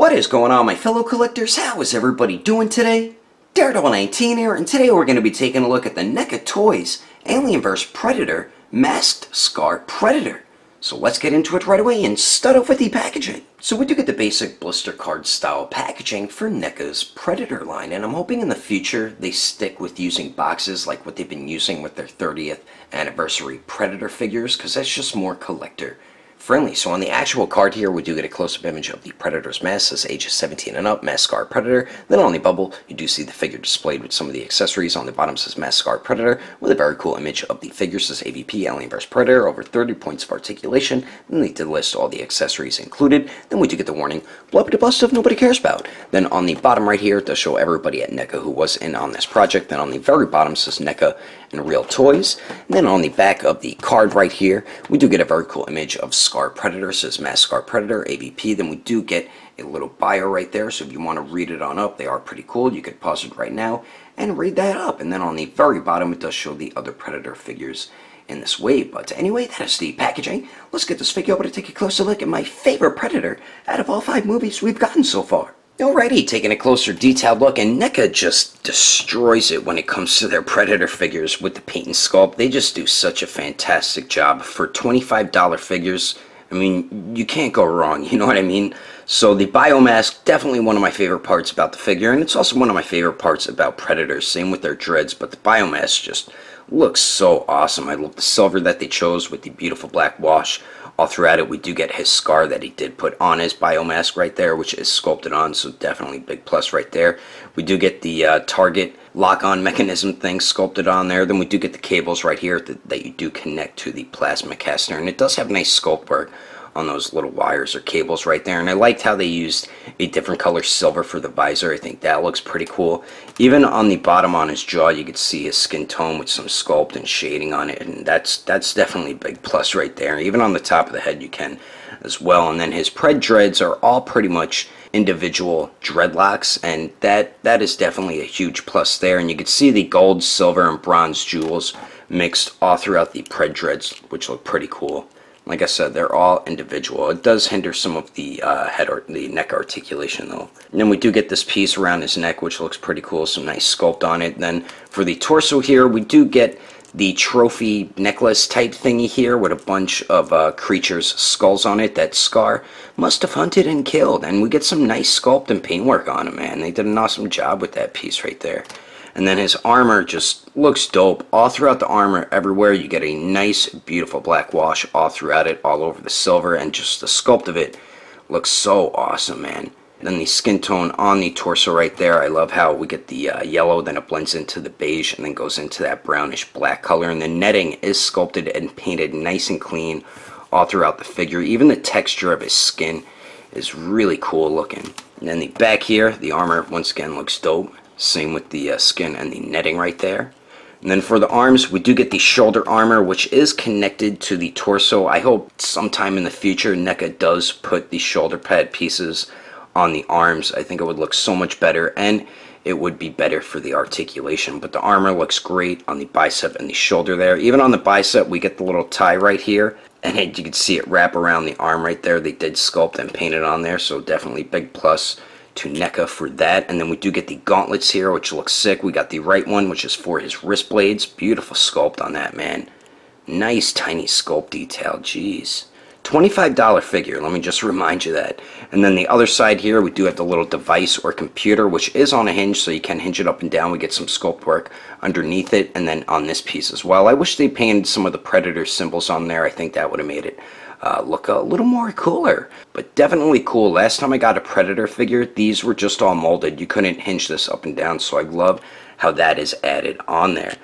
What is going on, my fellow collectors? How is everybody doing today? Daredevil19 here, and today we're going to be taking a look at the Neca Toys Alien vs. Predator Masked Scar Predator. So let's get into it right away and start off with the packaging. So we do get the basic blister card style packaging for Neca's Predator line, and I'm hoping in the future they stick with using boxes like what they've been using with their 30th anniversary Predator figures, because that's just more collector friendly. So on the actual card here, we do get a close-up image of the Predator's mask. Says ages 17 and up, Masked Scar Predator. Then on the bubble, you do see the figure displayed with some of the accessories. On the bottom says Masked Scar Predator with a very cool image of the figure. Says AVP, Alien vs. Predator, over 30 points of articulation. Then they did list all the accessories included. Then we do get the warning, blow up to bust if nobody cares about. Then on the bottom right here, it does show everybody at Neca who was in on this project. Then on the very bottom says Neca and Real Toys. And then on the back of the card right here, we do get a very cool image of Scar Predator. It says Masked Scar Predator, AVP. Then we do get a little bio right there, so if you want to read it on up, they are pretty cool. You could pause it right now and read that up. And then on the very bottom, it does show the other Predator figures in this wave. But anyway, that is the packaging. Let's get this figure over to take a closer look at my favorite Predator out of all 5 movies we've gotten so far. Alrighty, taking a closer detailed look, and Neca just destroys it when it comes to their Predator figures with the paint and sculpt. They just do such a fantastic job. For $25 figures, I mean, you can't go wrong, you know what I mean? So the biomask, definitely one of my favorite parts about the figure, and it's also one of my favorite parts about Predators, same with their dreads, but the biomask just looks so awesome. I love the silver that they chose with the beautiful black wash. All throughout it, we do get his scar that he did put on his biomask right there, which is sculpted on, so definitely big plus right there. We do get the target lock-on mechanism thing sculpted on there. Then we do get the cables right here that you do connect to the plasma caster, and it does have nice sculpt work on those little wires or cables right there. And I liked how they used a different color silver for the visor. I think that looks pretty cool. Even on the bottom on his jaw, you could see his skin tone with some sculpt and shading on it, and that's definitely a big plus right there. Even on the top of the head you can as well. And then his pred dreads are all pretty much individual dreadlocks, and that is definitely a huge plus there. And you can see the gold, silver, and bronze jewels mixed all throughout the pred dreads, which look pretty cool. Like I said, they're all individual. It does hinder some of the the neck articulation though. And then we do get this piece around his neck, which looks pretty cool. Some nice sculpt on it. Then for the torso here, we do get the trophy necklace type thingy here with a bunch of creatures' skulls on it that Scar must have hunted and killed. And we get some nice sculpt and paintwork on him, man. They did an awesome job with that piece right there. And then his armor just looks dope. All throughout the armor, everywhere, you get a nice, beautiful black wash all throughout it, all over the silver, and just the sculpt of it looks so awesome, man. And then the skin tone on the torso right there, I love how we get the yellow, then it blends into the beige, and then goes into that brownish black color. And the netting is sculpted and painted nice and clean all throughout the figure. Even the texture of his skin is really cool looking. And then the back here, the armor, once again, looks dope. Same with the skin and the netting right there. And then for the arms, we do get the shoulder armor, which is connected to the torso. I hope sometime in the future Neca does put the shoulder pad pieces on the arms. I think it would look so much better, and it would be better for the articulation. But the armor looks great on the bicep and the shoulder there. Even on the bicep, we get the little tie right here, and you can see it wrap around the arm right there. They did sculpt and paint it on there, so definitely big plus to Neca for that. And then we do get the gauntlets here, which looks sick. We got the right one, which is for his wrist blades. Beautiful sculpt on that, man. Nice tiny sculpt detail. Jeez. $25 figure, let me just remind you that. And then the other side here, we do have the little device or computer, which is on a hinge, so you can hinge it up and down. We get some sculpt work underneath it, and then on this piece as well. I wish they painted some of the Predator symbols on there. I think that would have made it look a little more cooler, but definitely cool. Last time I got a Predator figure, these were just all molded. You couldn't hinge this up and down, so I love how that is added on there.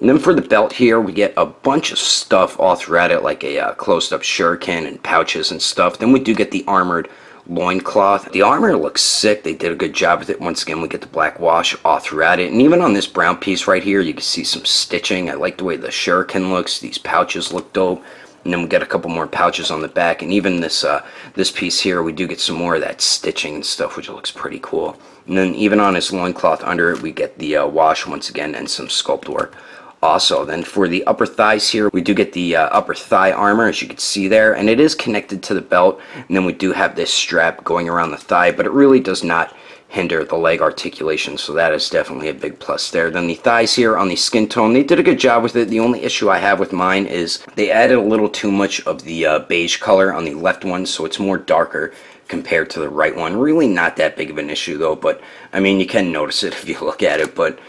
And then for the belt here, we get a bunch of stuff all throughout it, like a closed-up shuriken and pouches and stuff. Then we do get the armored loincloth. The armor looks sick. They did a good job with it. Once again, we get the black wash all throughout it. And even on this brown piece right here, you can see some stitching. I like the way the shuriken looks. These pouches look dope. And then we get a couple more pouches on the back, and even this this piece here, we do get some more of that stitching and stuff, which looks pretty cool. And then even on his loincloth under it, we get the wash once again and some sculpt work Also, then for the upper thighs here, we do get the upper thigh armor, as you can see there, and it is connected to the belt. And then we do have this strap going around the thigh, but it really does not hinder the leg articulation, so that is definitely a big plus there. Then the thighs here on the skin tone, they did a good job with it. The only issue I have with mine is they added a little too much of the beige color on the left one, so it's more darker compared to the right one. Really not that big of an issue though, but I mean, you can notice it if you look at it. But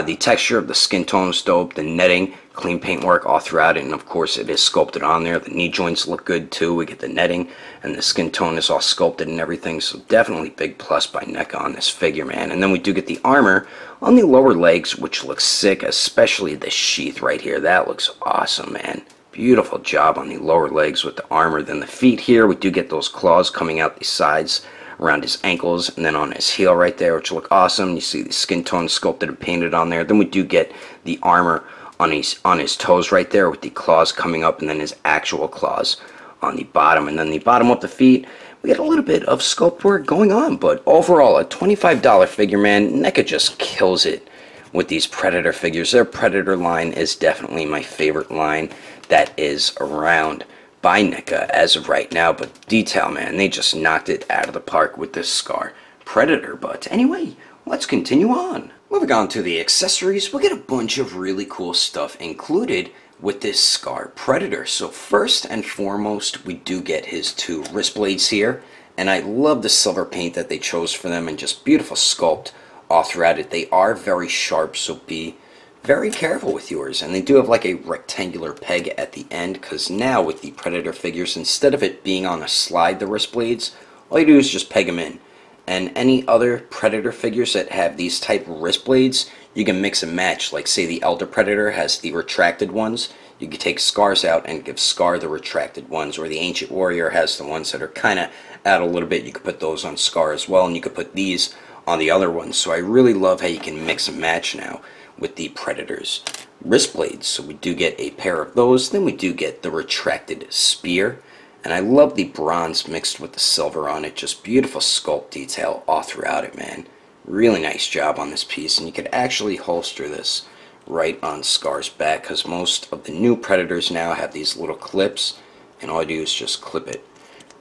the texture of the skin tone is dope. The netting, clean paintwork all throughout it, and of course it is sculpted on there. The knee joints look good too. We get the netting, and the skin tone is all sculpted and everything, so definitely big plus by Neca on this figure, man. And then we do get the armor on the lower legs, which looks sick, especially the sheath right here. That looks awesome, man. Beautiful job on the lower legs with the armor. Then the feet here, we do get those claws coming out the sides around his ankles, and then on his heel right there, which look awesome. You see the skin tone sculpted and painted on there. Then we do get the armor on his toes right there with the claws coming up, and then his actual claws on the bottom. And then the bottom of the feet, we get a little bit of sculpt work going on. But overall, a $25 figure, man. Neca just kills it with these Predator figures. Their Predator line is definitely my favorite line that is around by Neca as of right now. But detail, man, they just knocked it out of the park with this Scar Predator. But anyway, let's continue on. Moving on to the accessories, we'll get a bunch of really cool stuff included with this Scar Predator. So first and foremost, we do get his two wrist blades here, and I love the silver paint that they chose for them, and just beautiful sculpt all throughout it. They are very sharp, so be very careful with yours. And they do have like a rectangular peg at the end, because now with the Predator figures, instead of it being on a slide, the wrist blades, all you do is just peg them in. And any other Predator figures that have these type of wrist blades, you can mix and match. Like say the Elder Predator has the retracted ones, you can take Scar's out and give Scar the retracted ones, or the Ancient Warrior has the ones that are kind of out a little bit. You could put those on Scar as well, and you could put these on the other ones. So I really love how you can mix and match now with the Predator's wrist blades. So we do get a pair of those. Then we do get the retracted spear. And I love the bronze mixed with the silver on it. Just beautiful sculpt detail all throughout it, man. Really nice job on this piece. And you could actually holster this right on Scar's back, because most of the new Predators now have these little clips. And all I do is just clip it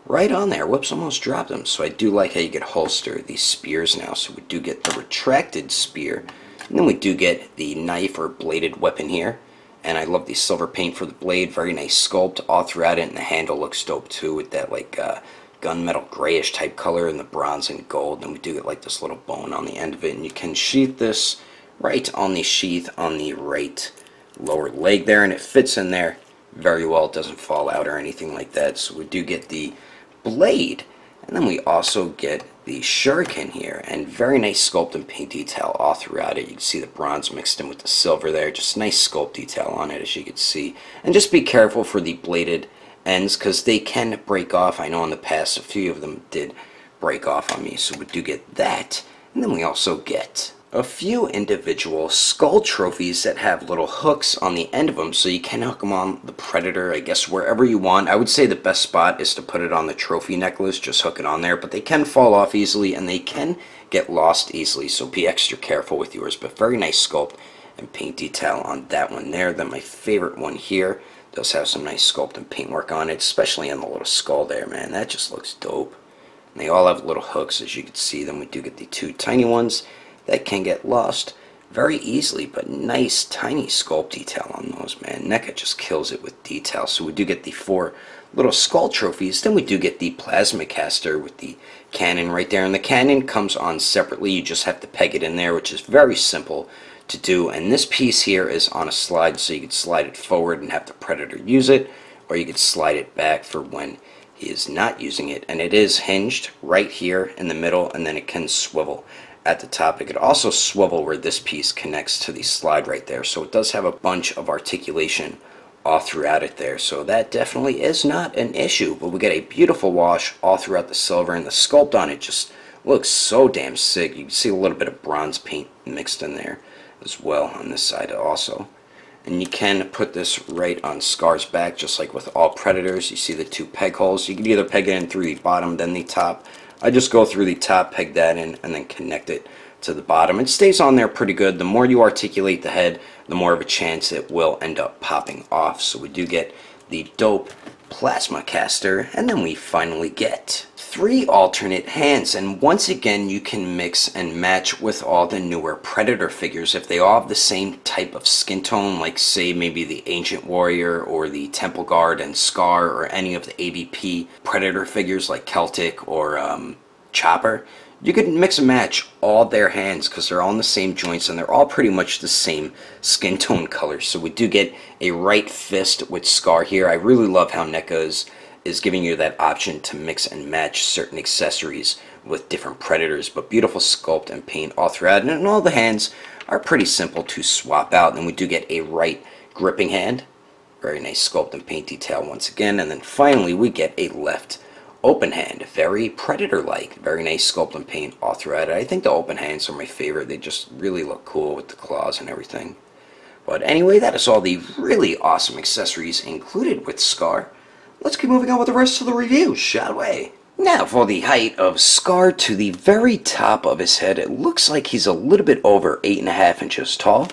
right on there. Whoops, almost dropped them. So I do like how you could holster these spears now. So we do get the retracted spear. And then we do get the knife or bladed weapon here. And I love the silver paint for the blade. Very nice sculpt all throughout it. And the handle looks dope too, with that like gunmetal grayish type color and the bronze and gold. And we do get like this little bone on the end of it. And you can sheath this right on the sheath on the right lower leg there. And it fits in there very well. It doesn't fall out or anything like that. So we do get the blade. And then we also get the shuriken here, and very nice sculpt and paint detail all throughout it. You can see the bronze mixed in with the silver there. Just nice sculpt detail on it, as you can see. And just be careful for the bladed ends, because they can break off. I know in the past a few of them did break off on me, so we do get that. And then we also get a few individual skull trophies that have little hooks on the end of them, so you can hook them on the Predator, I guess, wherever you want. I would say the best spot is to put it on the trophy necklace, just hook it on there, but they can fall off easily and they can get lost easily, so be extra careful with yours. But very nice sculpt and paint detail on that one there. Then my favorite one here does have some nice sculpt and paint work on it, especially on the little skull there, man. That just looks dope. And they all have little hooks, as you can see. Then we do get the two tiny ones that can get lost very easily, but nice tiny sculpt detail on those, man. Neca just kills it with detail. So we do get the 4 little skull trophies. Then we do get the plasma caster with the cannon right there, and the cannon comes on separately. You just have to peg it in there, which is very simple to do. And this piece here is on a slide, so you can slide it forward and have the Predator use it, or you could slide it back for when he is not using it. And it is hinged right here in the middle, and then it can swivel at the top. It could also swivel where this piece connects to the slide right there. So it does have a bunch of articulation all throughout it there. So that definitely is not an issue. But we get a beautiful wash all throughout the silver, and the sculpt on it just looks so damn sick. You can see a little bit of bronze paint mixed in there as well on this side also. And you can put this right on Scar's back, just like with all Predators. You see the 2 peg holes. You can either peg it in through the bottom, then the top. I just go through the top, peg that in, and then connect it to the bottom. It stays on there pretty good. The more you articulate the head, the more of a chance it will end up popping off. So we do get the dope plasma caster, and then we finally get 3 alternate hands. And once again, you can mix and match with all the newer Predator figures if they all have the same type of skin tone, like say maybe the Ancient Warrior or the Temple Guard and Scar, or any of the AVP Predator figures like Celtic or Chopper. You could mix and match all their hands because they're all in the same joints and they're all pretty much the same skin tone color. So we do get a right fist with Scar here. I really love how Neca is giving you that option to mix and match certain accessories with different Predators, but beautiful sculpt and paint all throughout, and all the hands are pretty simple to swap out. And we do get a right gripping hand, very nice sculpt and paint detail once again, and then finally we get a left open hand, very Predator-like, very nice sculpt and paint all throughout it. I think the open hands are my favorite. They just really look cool with the claws and everything. But anyway, that is all the really awesome accessories included with Scar. Let's keep moving on with the rest of the review, shall we? Now for the height of Scar to the very top of his head, it looks like he's a little bit over 8.5 inches tall.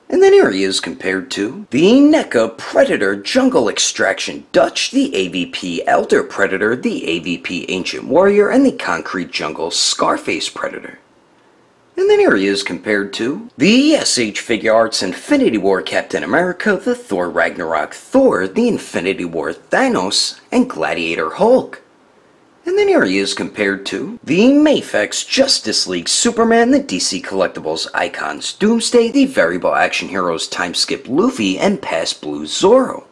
And then here he is compared to the Neca Predator Jungle Extraction Dutch, the AVP Elder Predator, the AVP Ancient Warrior, and the Concrete Jungle Scarface Predator. And then here he is compared to the SH Figure Arts Infinity War Captain America, the Thor Ragnarok Thor, the Infinity War Thanos, and Gladiator Hulk. And then here he is compared to the Mafex Justice League Superman, the DC Collectibles Icons Doomsday, the Variable Action Heroes Time Skip Luffy, and Past Blue Zorro.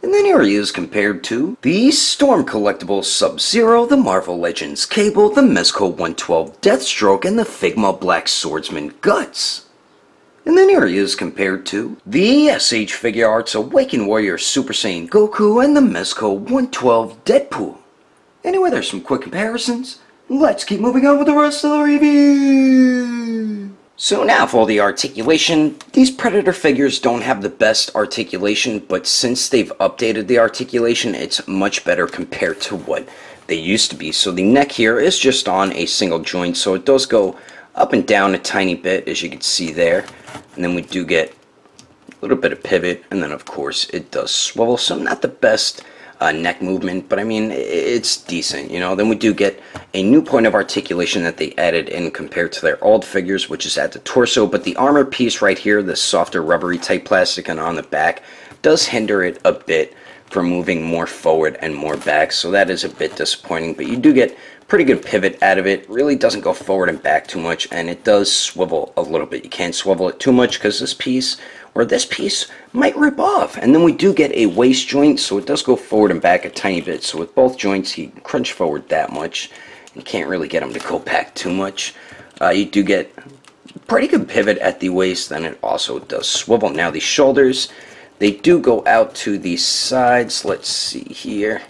And then here he is compared to the Storm Collectibles Sub-Zero, the Marvel Legends Cable, the Mezco 112 Deathstroke, and the Figma Black Swordsman Guts. And then here he is compared to the SH Figure Arts Awakened Warrior Super Saiyan Goku, and the Mezco 112 Deadpool. Anyway, there's some quick comparisons. Let's keep moving on with the rest of the review. So now for the articulation. These Predator figures don't have the best articulation, but since they've updated the articulation, it's much better compared to what they used to be. So the neck here is just on a single joint, so it does go up and down a tiny bit, as you can see there. And then we do get a little bit of pivot, and then of course it does swivel, so not the best neck movement, but I mean, it's decent, you know. Then we do get a new point of articulation that they added in compared to their old figures, which is at the torso, but the armor piece right here, the softer rubbery type plastic and on the back, does hinder it a bit from moving more forward and more back, so that is a bit disappointing. But you do get pretty good pivot out of it. Really doesn't go forward and back too much, and it does swivel a little bit. You can't swivel it too much because this piece might rip off. And then we do get a waist joint, so it does go forward and back a tiny bit. So with both joints, you crunch forward that much. You can't really get them to go back too much. You do get pretty good pivot at the waist, then it also does swivel. Now the shoulders, they do go out to the sides. Let's see here.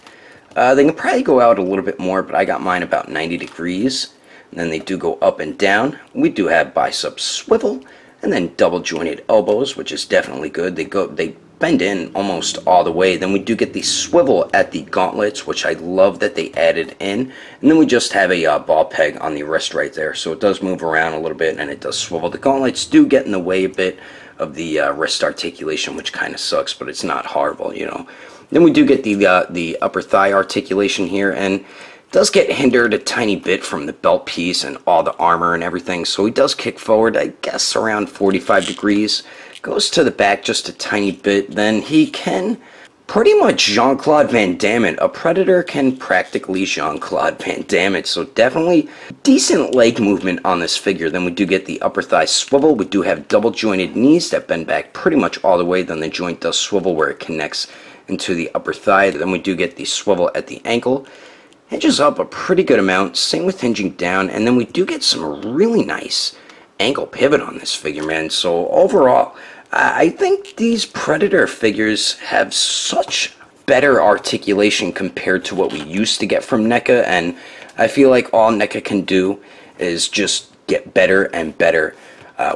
They can probably go out a little bit more, but I got mine about 90 degrees. And then they do go up and down. We do have bicep swivel, and then double jointed elbows, which is definitely good. They bend in almost all the way. Then we do get the swivel at the gauntlets, which I love that they added in. And then we just have a ball peg on the wrist right there, so it does move around a little bit and it does swivel. The gauntlets do get in the way a bit of the wrist articulation, which kind of sucks, but it's not horrible, you know. Then we do get the upper thigh articulation here, and does get hindered a tiny bit from the belt piece and all the armor and everything, so he does kick forward, I guess around 45 degrees, goes to the back just a tiny bit. Then he can pretty much Jean-Claude Van Damme it. A Predator can practically Jean-Claude Van Damme it, so definitely decent leg movement on this figure. Then we do get the upper thigh swivel. We do have double jointed knees that bend back pretty much all the way. Then the joint does swivel where it connects into the upper thigh. Then we do get the swivel at the ankle. Hinges up a pretty good amount, same with hinging down, and then we do get some really nice ankle pivot on this figure, man. So overall, I think these Predator figures have such better articulation compared to what we used to get from Neca, and I feel like all Neca can do is just get better and better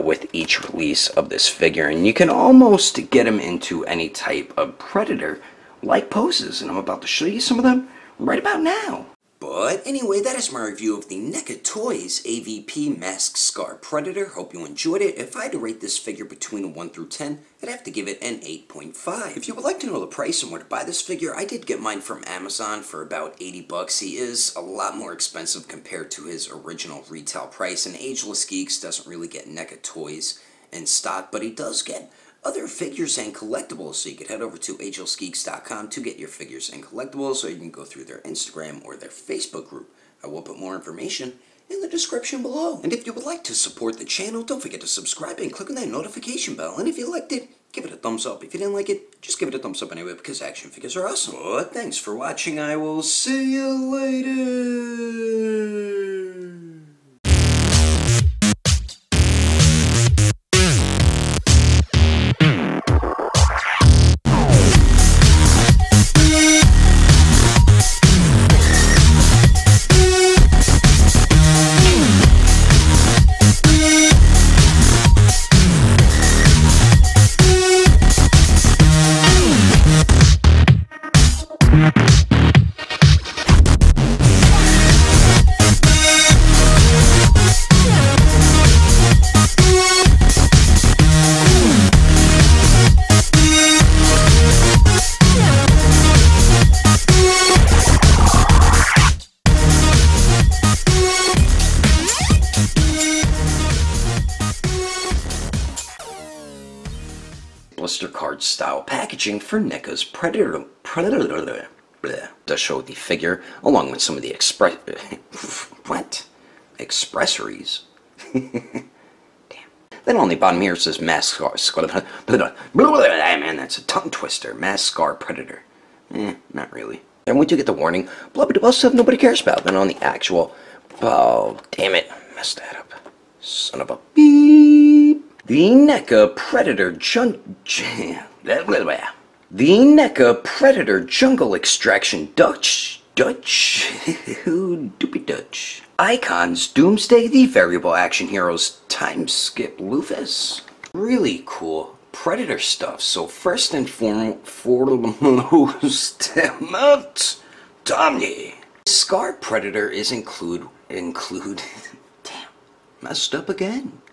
with each release of this figure, and you can almost get him into any type of Predator-like poses, and I'm about to show you some of them right about now. But anyway, that is my review of the Neca Toys AVP Masked Scar Predator. Hope you enjoyed it. If I had to rate this figure between a 1 through 10, I'd have to give it an 8.5. If you would like to know the price and where to buy this figure, I did get mine from Amazon for about 80 bucks. He is a lot more expensive compared to his original retail price, and Ageless Geeks doesn't really get Neca Toys in stock, but he does get other figures and collectibles, so you could head over to Agelessgeeks.com to get your figures and collectibles, or you can go through their Instagram or their Facebook group. I will put more information in the description below. And if you would like to support the channel, don't forget to subscribe and click on that notification bell. And if you liked it, give it a thumbs up. If you didn't like it, just give it a thumbs up anyway, because action figures are awesome. But thanks for watching. I will see you later. Blister card style packaging for Neca's Predator to show the figure along with some of the expressories. Damn. Then on the bottom here it says Masked Scar. Man, that's a tongue twister. Masked Scar Predator. Not really. And we do get the warning, blubber stuff nobody cares about. Then on the actual, oh damn it, messed that up. Son of a beep. The Neca Predator Neca Predator Jungle Extraction Dutch. Doopy Dutch. Icons Doomsday, the Variable Action Heroes Time Skip Lufus. Really cool Predator stuff. So first and foremost, Tommy. Scar Predator is include. Damn, messed up again.